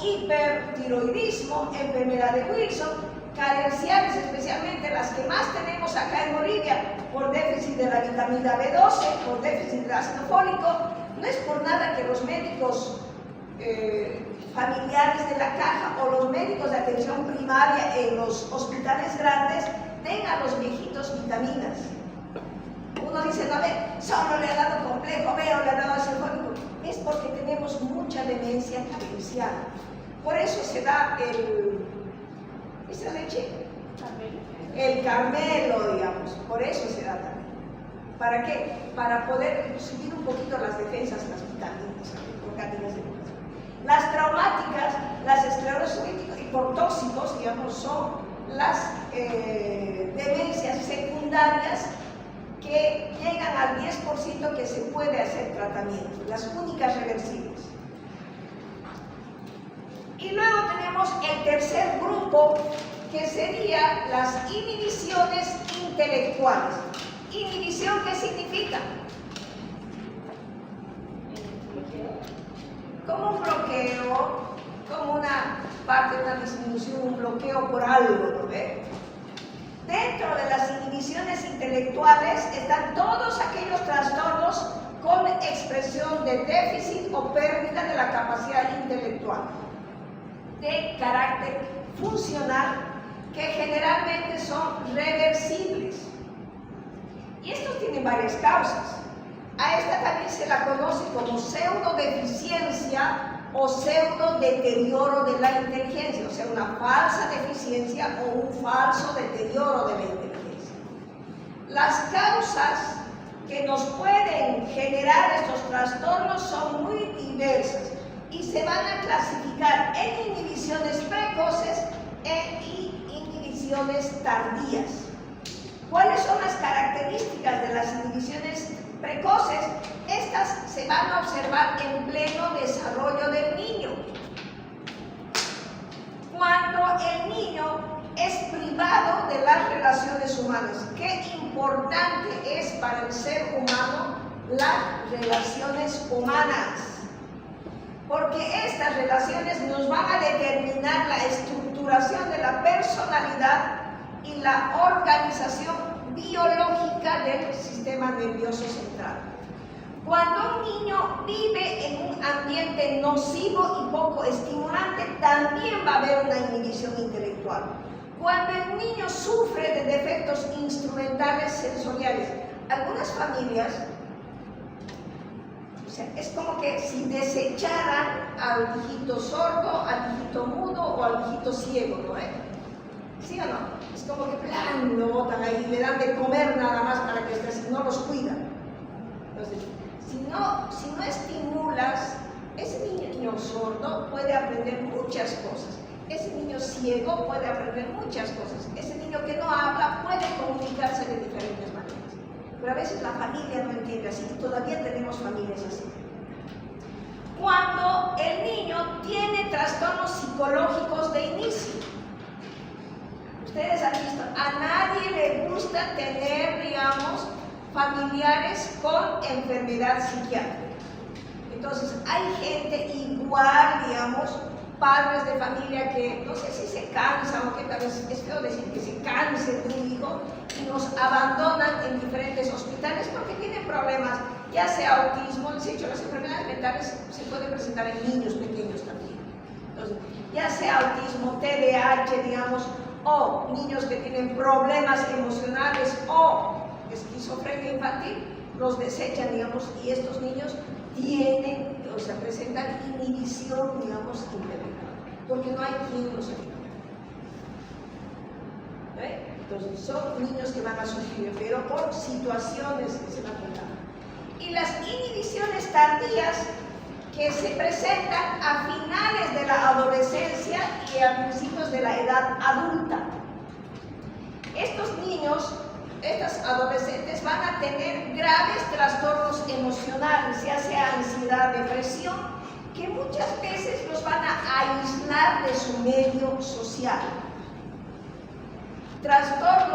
hipertiroidismo, enfermedad de Wilson, carenciales, especialmente las que más tenemos acá en Bolivia, por déficit de la vitamina B12, por déficit de ácido fólico. No es por nada que los médicos familiares de la caja o los médicos de atención primaria en los hospitales grandes den a los viejitos vitaminas. Uno dice, no ve, solo le ha dado complejo B o le ha dado ácido fólico. Es porque tenemos mucha demencia carencial. Por eso se da ¿esa leche? El Carmelo, digamos. Por eso se da también. ¿Para qué? Para poder subir un poquito las defensas, las vitaminas, orgánicas de vida. Las traumáticas, las esclerosis múltiples y por tóxicos, digamos, son las demencias secundarias que llegan al 10% que se puede hacer tratamiento, las únicas reversibles. Y luego tenemos el tercer grupo, que sería las inhibiciones intelectuales. ¿Inhibición qué significa? Como un bloqueo, como una parte de una disminución, un bloqueo por algo, ¿no ve? Dentro de las inhibiciones intelectuales están todos aquellos trastornos con expresión de déficit o pérdida de la capacidad intelectual. de carácter funcional que generalmente son reversibles. Y estos tienen varias causas. A esta también se la conoce como pseudodeficiencia o pseudo-deterioro de la inteligencia, o sea, una falsa deficiencia o un falso deterioro de la inteligencia. Las causas que nos pueden generar estos trastornos son muy diversas y se van a clasificar en inhibiciones precoces e inhibiciones tardías. ¿Cuáles son las características de las inhibiciones precoces? Estas se van a observar en pleno desarrollo del niño. Cuando el niño es privado de las relaciones humanas. Qué importante es para el ser humano las relaciones humanas. Porque estas relaciones nos van a determinar la estructuración de la personalidad y la organización biológica del sistema nervioso central. Cuando un niño vive en un ambiente nocivo y poco estimulante, también va a haber una inhibición intelectual. Cuando el niño sufre de defectos instrumentales sensoriales, algunas familias, o sea, es como que si desecharan al hijito sordo, al hijito mudo o al hijito ciego, ¿no? ¿Sí o no? Es como que plan, lo botan ahí, le dan de comer nada más para que esté así, no los cuidan. Entonces, si no estimulas, ese niño sordo puede aprender muchas cosas. Ese niño ciego puede aprender muchas cosas. Ese niño que no habla puede comunicarse de diferentes maneras. Pero a veces la familia no entiende así, y todavía tenemos familias así. Cuando el niño tiene trastornos psicológicos de inicio, ustedes han visto, a nadie le gusta tener, digamos, familiares con enfermedad psiquiátrica. Entonces, hay gente igual, digamos, padres de familia que no sé si se cansan o que tal vez es feo decir que se cansen de un hijo y nos abandonan en diferentes hospitales porque tienen problemas, ya sea autismo, les he dicho, las enfermedades mentales se pueden presentar en niños pequeños también. Entonces, ya sea autismo, TDAH, digamos, o niños que tienen problemas emocionales o esquizofrenia infantil, los desechan, digamos, y estos niños tienen, o sea, presentan inhibición, digamos, intelectual, porque no hay quien los ayude. Entonces, son niños que van a sufrir, pero por situaciones que se van a dar. Y las inhibiciones tardías que se presentan a finales de la adolescencia y a principios de la edad adulta. Estos niños, estas adolescentes van a tener graves trastornos emocionales, ya sea ansiedad, depresión, que muchas veces los van a aislar de su medio social.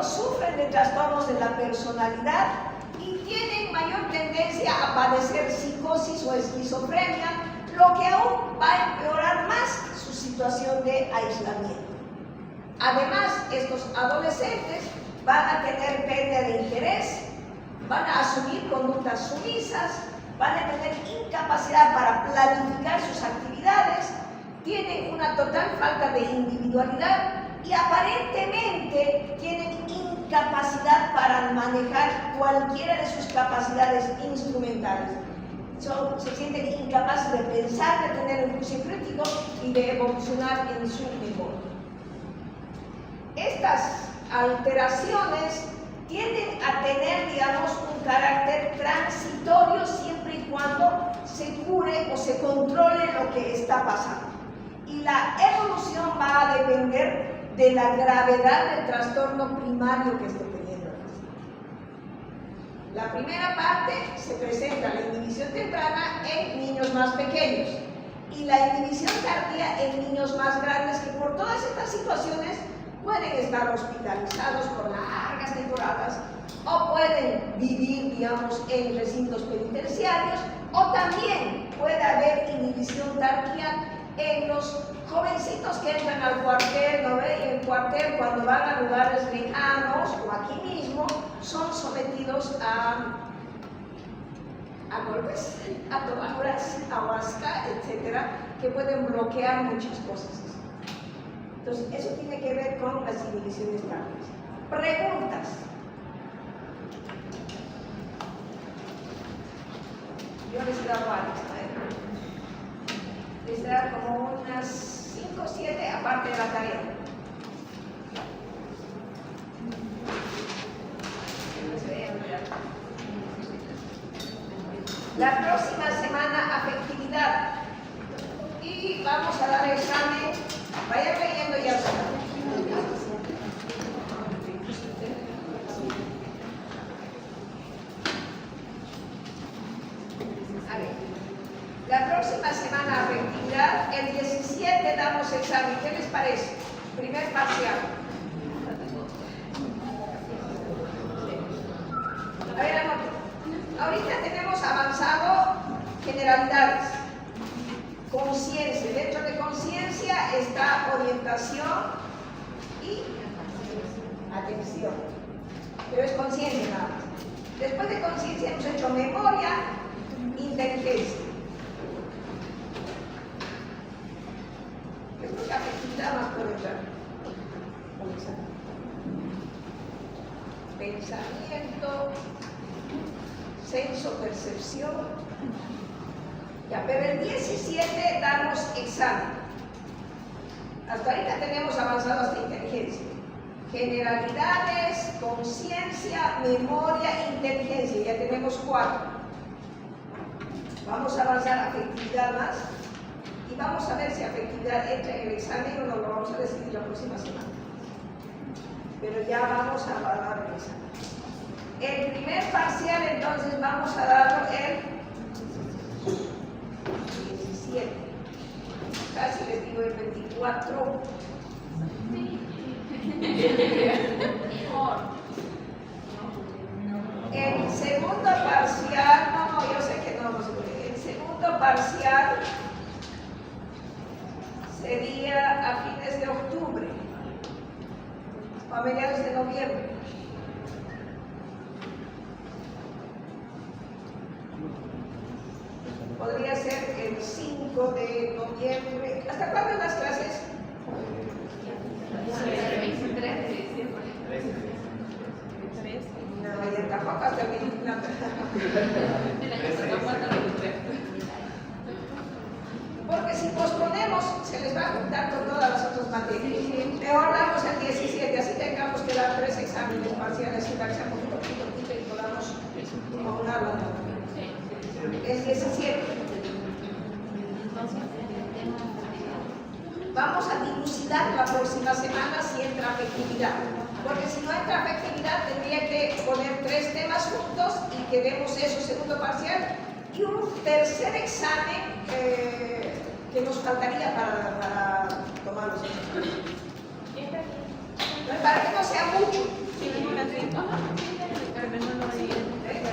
Sufren de trastornos de la personalidad y tienen mayor tendencia a padecer psicosis o esquizofrenia, lo que aún va a empeorar más su situación de aislamiento. Además, estos adolescentes van a tener pérdida de interés, van a asumir conductas sumisas, van a tener incapacidad para planificar sus actividades, tienen una total falta de individualidad y aparentemente tienen incapacidad para manejar cualquiera de sus capacidades instrumentales. Se sienten incapaces de pensar, de tener un juicio crítico y de evolucionar en su memoria. Estas alteraciones tienden a tener, digamos, un carácter transitorio siempre y cuando se cure o se controle lo que está pasando. Y la evolución va a depender de la gravedad del trastorno primario que esté teniendo el paciente. La primera parte se presenta la inhibición temprana en niños más pequeños y la inhibición tardía en niños más grandes que por todas estas situaciones pueden estar hospitalizados por largas temporadas o pueden vivir, digamos, en recintos penitenciarios o también puede haber inhibición tardía en los jovencitos que entran al cuartel, ¿no ve? Y en el cuartel, cuando van a lugares lejanos o aquí mismo, son sometidos a golpes, a tomaduras, ayahuasca, etcétera, que pueden bloquear muchas cosas. Entonces, eso tiene que ver con las divisiones carnes. Preguntas. Yo les he dado varias, les he dado como unas 5 o 7 aparte de la tarea. La próxima semana, afectividad. Y vamos a dar examen. Vaya leyendo ya. A ver. La próxima semana, afectividad. El 17 damos examen. ¿Qué les parece? Primer parcial. A ver, anoten. Ahorita tenemos avanzado generalidades, conciencia. Dentro de conciencia está orientación y atención. Pero es conciencia nada más. Después de conciencia hemos hecho memoria, inteligencia. Yo creo que afectividad más puede entrar. Pensamiento, senso, percepción. Ya, pero el 17 damos examen. Hasta ahorita tenemos avanzado hasta inteligencia. Generalidades, conciencia, memoria, inteligencia. Ya tenemos 4. Vamos a avanzar a afectividad más. Y vamos a ver si afectividad entra en el examen o no, lo vamos a decidir la próxima semana. Pero ya vamos a dar el examen. El primer parcial, entonces, vamos a darlo el 17. Casi les digo el 24. El segundo parcial, no, yo sé que no se puede. El segundo parcial sería a fines de octubre o a mediados de noviembre. Podría ser el 5 de noviembre. ¿Hasta cuándo las clases? No, ya tampoco hasta el 24. Porque si posponemos, se les va a juntar con todas las otras materias. Mejor damos el 17, así tengamos que dar 3 exámenes parciales y darse un poquito y podamos aunarlo. Es 17. Vamos a dilucidar la próxima semana si entra afectividad. Porque si no entra afectividad, tendría que poner 3 temas juntos y que demos eso, segundo parcial, y un tercer examen que nos faltaría para tomar los exámenes. Para que no sea mucho.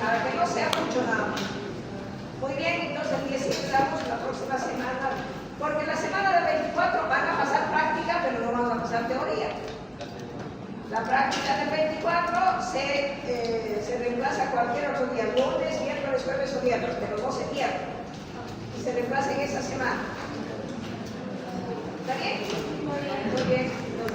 Para que no sea mucho nada más. Muy bien, entonces el 17 damos la próxima semana, porque la semana del 24 van a pasar práctica, pero no van a pasar teoría. La práctica del 24 se reemplaza cualquier otro día, lunes, miércoles, jueves o viernes, pero no se pierde. Y se reemplaza en esa semana. ¿Está bien? Muy bien.